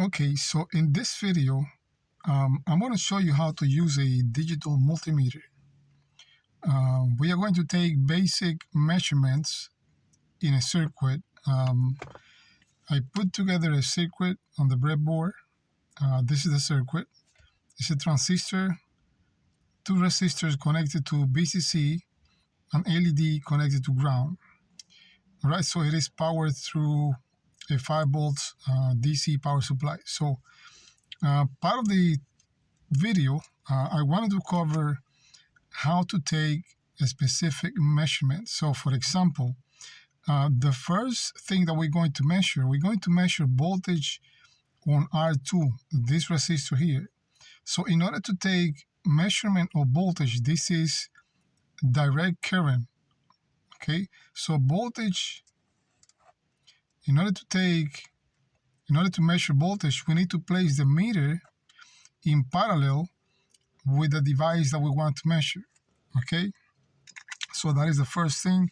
Okay, so in this video, I'm going to show you how to use a digital multimeter. We are going to take basic measurements in a circuit. I put together a circuit on the breadboard. This is the circuit. It's a transistor, two resistors connected to VCC, an LED connected to ground. All right, so it is powered through a 5 volts DC power supply. So part of the video, I wanted to cover how to take a specific measurement. So for example, the first thing that we're going to measure voltage on R2, this resistor here. So in order to take measurement of voltage, this is direct current. Okay, so voltage, in order to measure voltage, we need to place the meter in parallel with the device that we want to measure. Okay, so that is the first thing.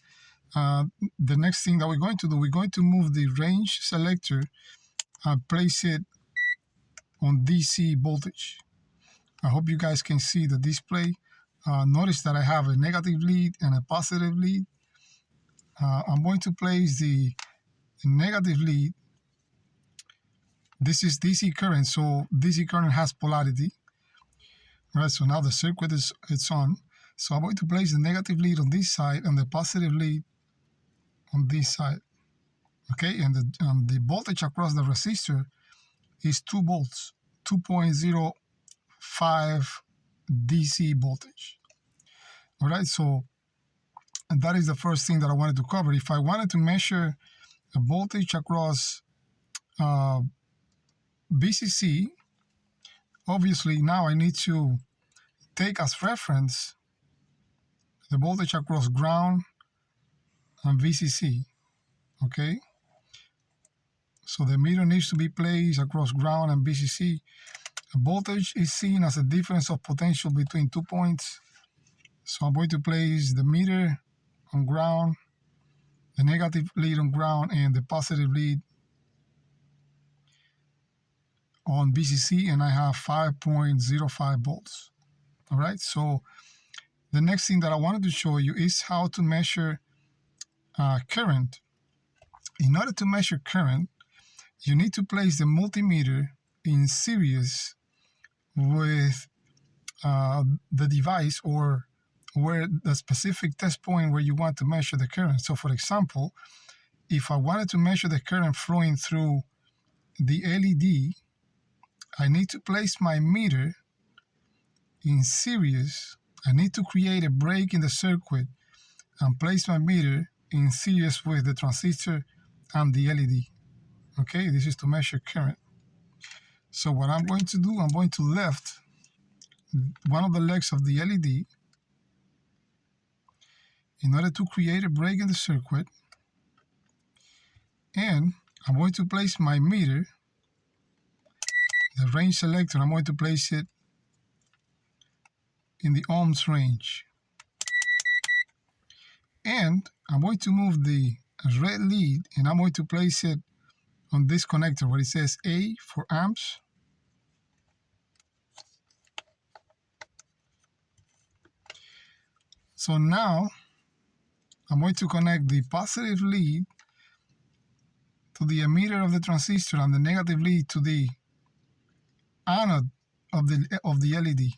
The next thing that we're going to do, we're going to move the range selector and place it on DC voltage. I hope you guys can see the display. Notice that I have a negative lead and a positive lead. I'm going to place the negative lead. This is DC current, so DC current has polarity. Right, so now the circuit it's on. So I'm going to place the negative lead on this side and the positive lead on this side. Okay, and the voltage across the resistor is 2 volts, 2.05 DC voltage. All right, so that is the first thing that I wanted to cover. If I wanted to measure a voltage across VCC, obviously now I need to take as reference the voltage across ground and VCC. Okay, so the meter needs to be placed across ground and VCC. The voltage is seen as a difference of potential between 2 points. So I'm going to place the meter on ground, the negative lead on ground, and the positive lead on VCC, and I have 5.05 volts. All right, so the next thing that I wanted to show you is how to measure current. In order to measure current, you need to place the multimeter in series with the device or where the specific test point where you want to measure the current. So for example, if I wanted to measure the current flowing through the LED, I need to place my meter in series. I need to create a break in the circuit and place my meter in series with the transistor and the LED. Okay, this is to measure current. So what I'm going to do, I'm going to lift one of the legs of the LED in order to create a break in the circuit, and I'm going to place my meter, the range selector, I'm going to place it in the ohms range. And I'm going to move the red lead and I'm going to place it on this connector where it says A for amps. So now I'm going to connect the positive lead to the emitter of the transistor and the negative lead to the anode of the LED.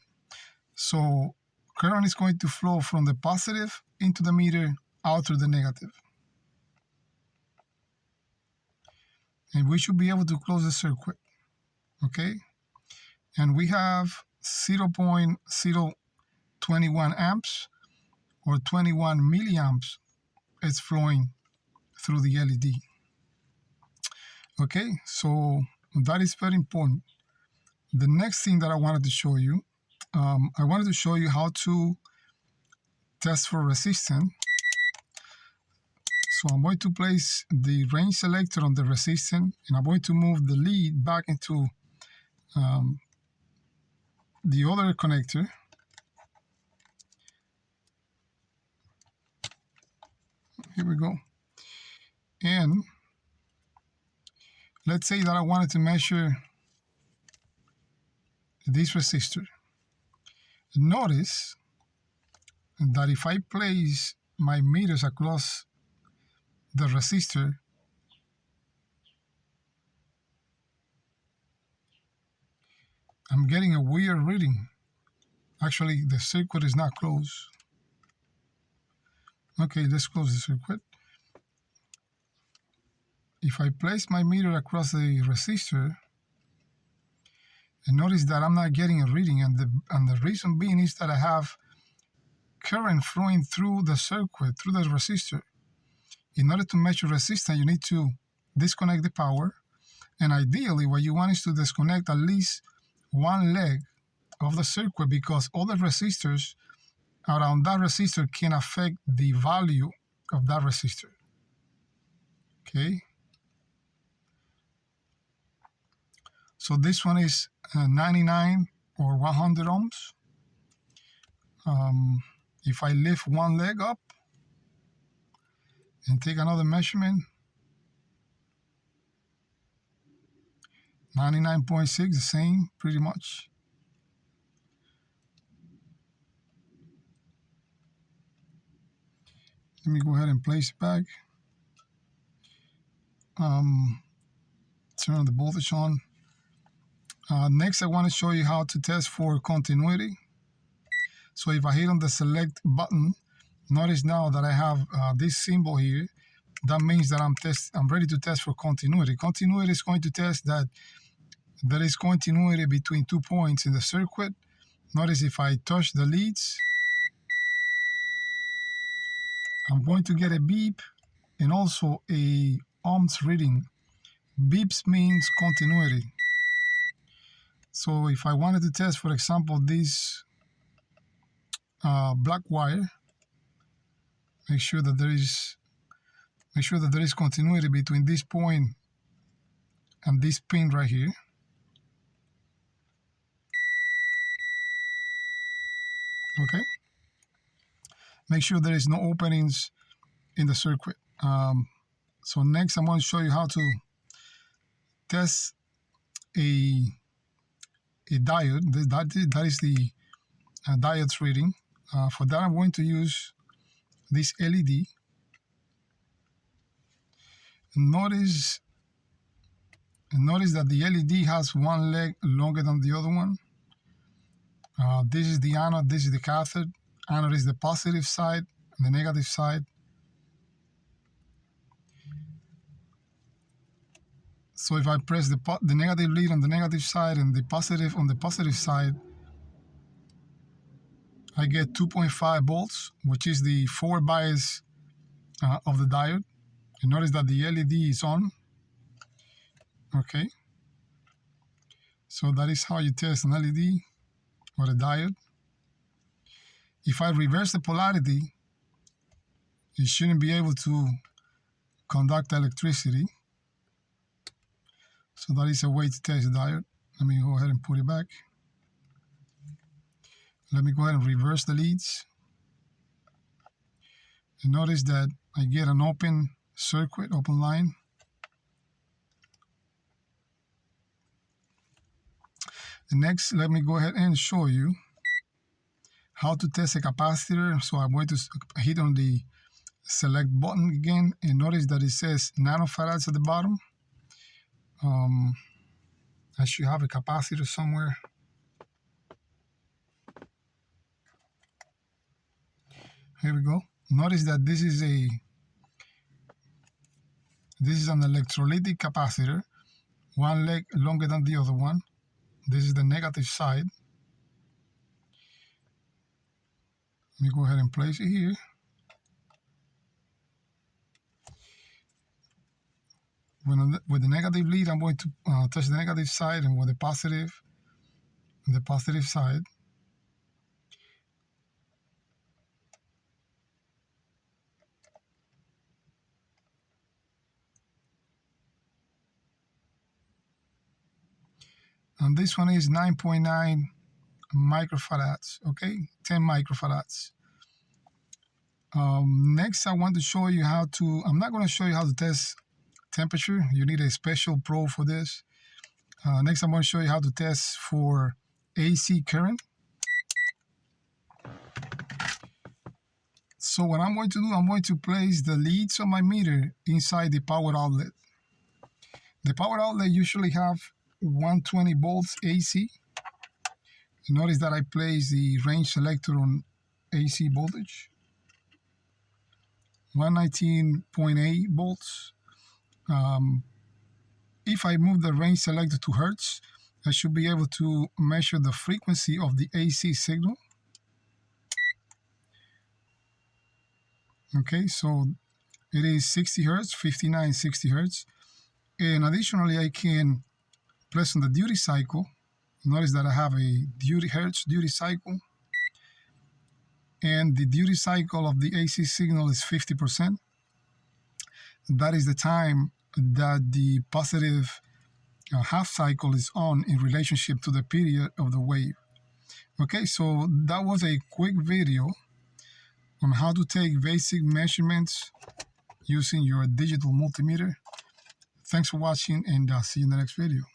So current is going to flow from the positive into the meter out through the negative. And we should be able to close the circuit. Okay? And we have 0.021 amps or 21 milliamps is flowing through the LED. Okay, so that is very important. The next thing that I wanted to show you, I wanted to show you how to test for resistance. So I'm going to place the range selector on the resistance, and I'm going to move the lead back into the other connector. Here we go. And let's say that I wanted to measure this resistor. Notice that if I place my meters across the resistor, I'm getting a weird reading. Actually, the circuit is not closed. Okay, let's close the circuit. If I place my meter across the resistor, and notice that I'm not getting a reading, and the reason being is that I have current flowing through the circuit, through the resistor. In order to measure resistance, you need to disconnect the power, and ideally what you want is to disconnect at least one leg of the circuit, because all the resistors around that resistor can affect the value of that resistor. Okay, so this one is 99 or 100 ohms. If I lift one leg up and take another measurement, 99.6, the same pretty much. Let me go ahead and place it back. Turn the voltage on. Next, I want to show you how to test for continuity. So if I hit on the select button, notice now that I have this symbol here. That means that I'm ready to test for continuity. Continuity is going to test that there is continuity between 2 points in the circuit. Notice if I touch the leads, I'm going to get a beep and also a ohms reading. Beeps means continuity. So if I wanted to test, for example, this black wire, make sure that there is continuity between this point and this pin right here. Okay. Make sure there is no openings in the circuit. So next, I'm going to show you how to test a diode. That is the diode's reading. For that, I'm going to use this LED. Notice that the LED has one leg longer than the other one. This is the anode, this is the cathode. Anode is the positive side, and the negative side. So if I press the negative lead on the negative side and the positive on the positive side, I get 2.5 volts, which is the forward bias of the diode. And notice that the LED is on. Okay. So that is how you test an LED or a diode. If I reverse the polarity, it shouldn't be able to conduct electricity. So that is a way to test the diode. Let me go ahead and put it back. Let me go ahead and reverse the leads. And notice that I get an open circuit, open line. And next, let me go ahead and show you how to test a capacitor. So I'm going to hit on the select button again, and notice that it says nanofarads at the bottom. I should have a capacitor somewhere. Here we go. Notice that this is an electrolytic capacitor, one leg longer than the other one. This is the negative side. Let me go ahead and place it here. With the negative lead, I'm going to touch the negative side, and with the positive side. And this one is 9.9 microfarads, okay, 10 microfarads. Next, I want to show you how to, I'm not going to show you how to test temperature. You need a special probe for this. Next, I'm going to show you how to test for AC current. So what I'm going to do, I'm going to place the leads of my meter inside the power outlet. The power outlet usually have 120 volts AC. Notice that I place the range selector on AC voltage, 119.8 volts. If I move the range selector to hertz, I should be able to measure the frequency of the AC signal. Okay, so it is 60 hertz, 59, 60 hertz. And additionally, I can press on the duty cycle. Notice that I have a hertz duty cycle. And the duty cycle of the AC signal is 50%. That is the time that the positive half cycle is on in relationship to the period of the wave. Okay, so that was a quick video on how to take basic measurements using your digital multimeter. Thanks for watching, and see you in the next video.